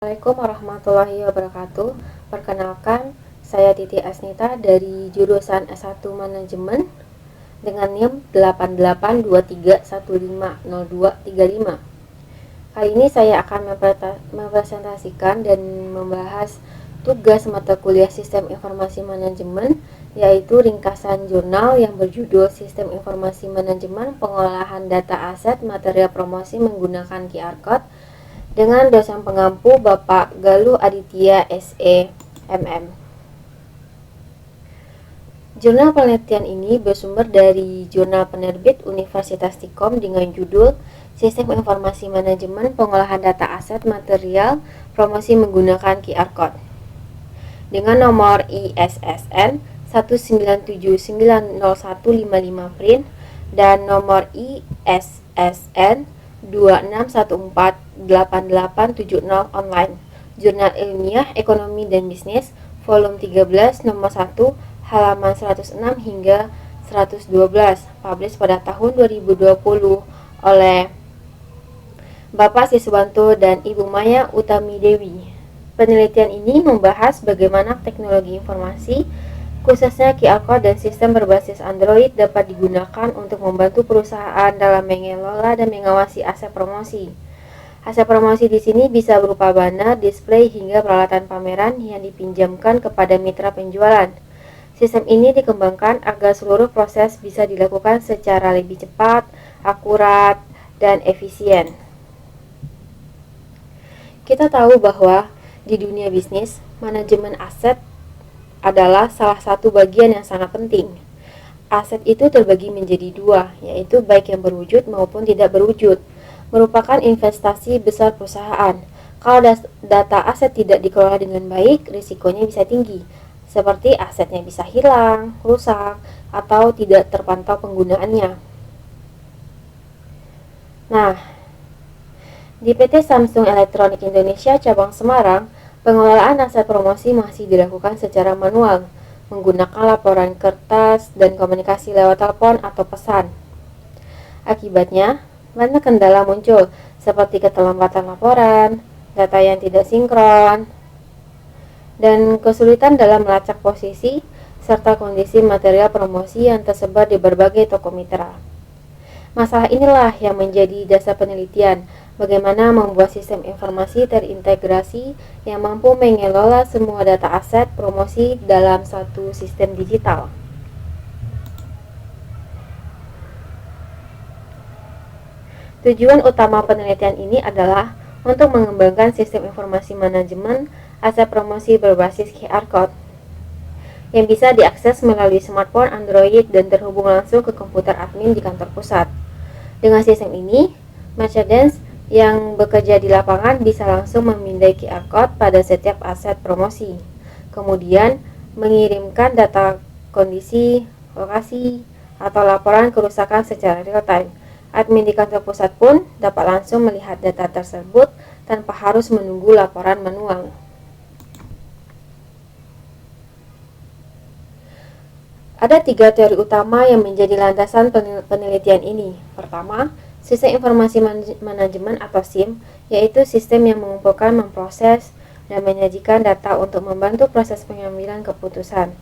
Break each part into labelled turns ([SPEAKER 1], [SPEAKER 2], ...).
[SPEAKER 1] Assalamualaikum warahmatullahi wabarakatuh. Perkenalkan, saya Titi Asnita dari jurusan S1 Manajemen dengan NIM 8823150235. Kali ini saya akan mempresentasikan dan membahas tugas mata kuliah Sistem Informasi Manajemen, yaitu ringkasan jurnal yang berjudul Sistem Informasi Manajemen Pengolahan Data Aset Material Promosi Menggunakan QR Code dengan dosen pengampu Bapak Galuh Aditya SE MM. Jurnal penelitian ini bersumber dari jurnal penerbit Universitas Tikom dengan judul Sistem Informasi Manajemen Pengolahan Data Aset Material Promosi Menggunakan QR Code dengan nomor ISSN 197900155 print dan nomor ISSN 26148870 online. Jurnal Ilmiah Ekonomi dan Bisnis volume 13 nomor 1 halaman 106 hingga 112, publish pada tahun 2020 oleh Bapak Siswanto dan Ibu Maya Utami Dewi. Penelitian ini membahas bagaimana teknologi informasi khususnya QR Code dan sistem berbasis Android dapat digunakan untuk membantu perusahaan dalam mengelola dan mengawasi aset promosi. Aset promosi di sini bisa berupa banner, display, hingga peralatan pameran yang dipinjamkan kepada mitra penjualan. Sistem ini dikembangkan agar seluruh proses bisa dilakukan secara lebih cepat, akurat, dan efisien. Kita tahu bahwa di dunia bisnis, manajemen aset adalah salah satu bagian yang sangat penting. Aset itu terbagi menjadi dua, yaitu baik yang berwujud maupun tidak berwujud, merupakan investasi besar perusahaan. Kalau data aset tidak dikelola dengan baik, risikonya bisa tinggi, seperti asetnya bisa hilang, rusak, atau tidak terpantau penggunaannya. Nah, di PT Samsung Electronics Indonesia cabang Semarang, pengelolaan aset promosi masih dilakukan secara manual, menggunakan laporan kertas dan komunikasi lewat telepon atau pesan. Akibatnya, banyak kendala muncul, seperti keterlambatan laporan, data yang tidak sinkron, dan kesulitan dalam melacak posisi, serta kondisi material promosi yang tersebar di berbagai toko mitra. Masalah inilah yang menjadi dasar penelitian, bagaimana membuat sistem informasi terintegrasi yang mampu mengelola semua data aset promosi dalam satu sistem digital. Tujuan utama penelitian ini adalah untuk mengembangkan sistem informasi manajemen aset promosi berbasis QR Code yang bisa diakses melalui smartphone, Android, dan terhubung langsung ke komputer admin di kantor pusat. Dengan sistem ini, merchants yang bekerja di lapangan bisa langsung memindai QR Code pada setiap aset promosi, kemudian mengirimkan data kondisi, lokasi, atau laporan kerusakan secara real-time. Admin di kantor pusat pun dapat langsung melihat data tersebut tanpa harus menunggu laporan manual. Ada 3 teori utama yang menjadi landasan penelitian ini. Pertama, sistem informasi manajemen atau SIM, yaitu sistem yang mengumpulkan, memproses, dan menyajikan data untuk membantu proses pengambilan keputusan.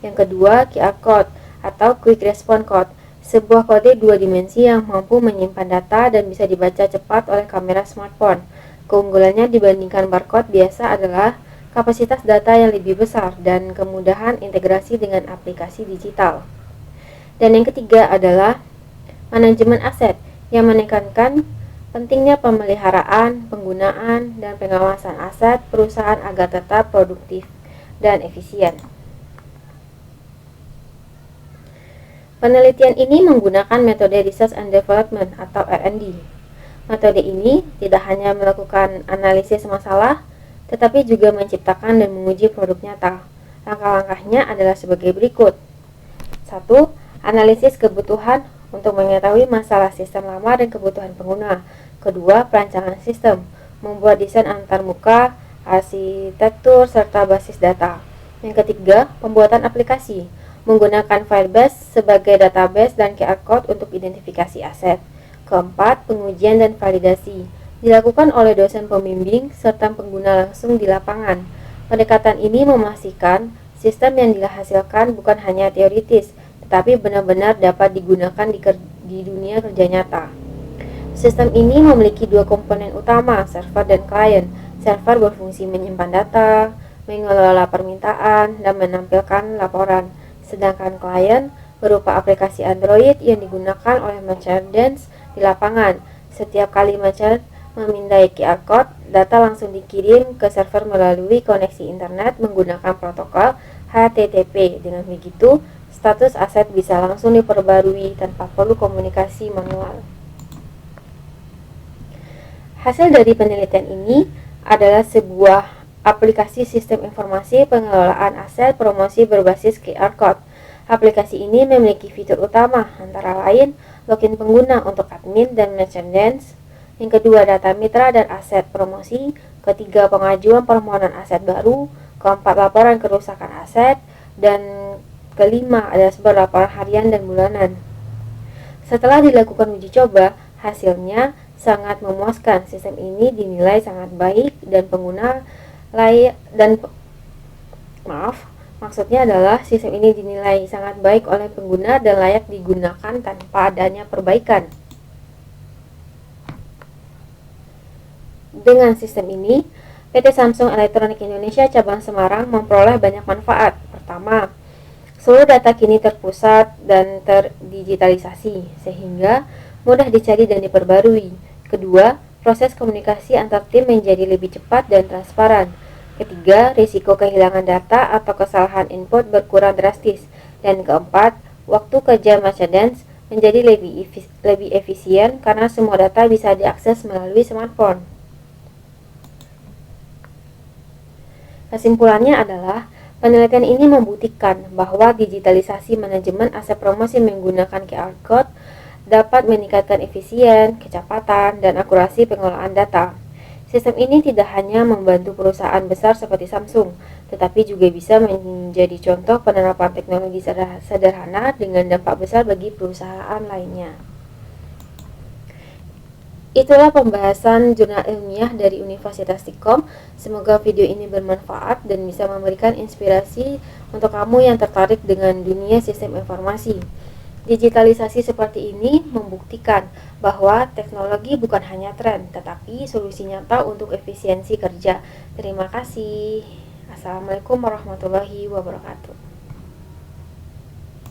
[SPEAKER 1] Yang kedua, QR Code atau Quick Response Code, sebuah kode 2 dimensi yang mampu menyimpan data dan bisa dibaca cepat oleh kamera smartphone. Keunggulannya dibandingkan barcode biasa adalah kapasitas data yang lebih besar dan kemudahan integrasi dengan aplikasi digital. Dan yang ketiga adalah manajemen aset yang menekankan pentingnya pemeliharaan, penggunaan, dan pengawasan aset perusahaan agar tetap produktif dan efisien. Penelitian ini menggunakan metode Research and Development atau R&D. Metode ini tidak hanya melakukan analisis masalah, tetapi juga menciptakan dan menguji produk nyata. Langkah-langkahnya adalah sebagai berikut. 1. Analisis kebutuhan untuk mengetahui masalah sistem lama dan kebutuhan pengguna. Kedua, perancangan sistem, membuat desain antarmuka, arsitektur, serta basis data. Yang ketiga, pembuatan aplikasi, menggunakan Firebase sebagai database dan QR Code untuk identifikasi aset. Keempat, pengujian dan validasi, dilakukan oleh dosen pembimbing serta pengguna langsung di lapangan. Pendekatan ini memastikan sistem yang dihasilkan bukan hanya teoritis, tetapi benar-benar dapat digunakan di dunia kerja nyata. Sistem ini memiliki dua komponen utama, server dan klien. Server berfungsi menyimpan data, mengelola permintaan, dan menampilkan laporan. Sedangkan klien berupa aplikasi Android yang digunakan oleh merchants di lapangan. Setiap kali merchant memindai QR code, data langsung dikirim ke server melalui koneksi internet menggunakan protokol HTTP. Dengan begitu, status aset bisa langsung diperbarui tanpa perlu komunikasi manual. Hasil dari penelitian ini adalah sebuah aplikasi sistem informasi pengelolaan aset promosi berbasis QR Code. Aplikasi ini memiliki fitur utama, antara lain login pengguna untuk admin dan merchandise, yang kedua data mitra dan aset promosi, ketiga pengajuan permohonan aset baru, keempat laporan kerusakan aset, dan kelima ada sebuah laporan harian dan bulanan. Setelah dilakukan uji coba, hasilnya sangat memuaskan. Sistem ini dinilai sangat baik dan pengguna maksudnya adalah sistem ini dinilai sangat baik oleh pengguna dan layak digunakan tanpa adanya perbaikan. Dengan sistem ini, PT Samsung Elektronik Indonesia cabang Semarang memperoleh banyak manfaat. Pertama, seluruh data kini terpusat dan terdigitalisasi sehingga mudah dicari dan diperbarui. Kedua, proses komunikasi antar tim menjadi lebih cepat dan transparan. Ketiga, risiko kehilangan data atau kesalahan input berkurang drastis. Dan keempat, waktu kerja merchants menjadi lebih efisien karena semua data bisa diakses melalui smartphone. Kesimpulannya adalah, penelitian ini membuktikan bahwa digitalisasi manajemen aset promosi menggunakan QR Code dapat meningkatkan efisien, kecepatan, dan akurasi pengelolaan data. Sistem ini tidak hanya membantu perusahaan besar seperti Samsung, tetapi juga bisa menjadi contoh penerapan teknologi sederhana dengan dampak besar bagi perusahaan lainnya. Itulah pembahasan jurnal ilmiah dari Universitas Stikom. Semoga video ini bermanfaat dan bisa memberikan inspirasi untuk kamu yang tertarik dengan dunia sistem informasi. Digitalisasi seperti ini membuktikan bahwa teknologi bukan hanya tren, tetapi solusi nyata untuk efisiensi kerja. Terima kasih. Assalamualaikum warahmatullahi wabarakatuh.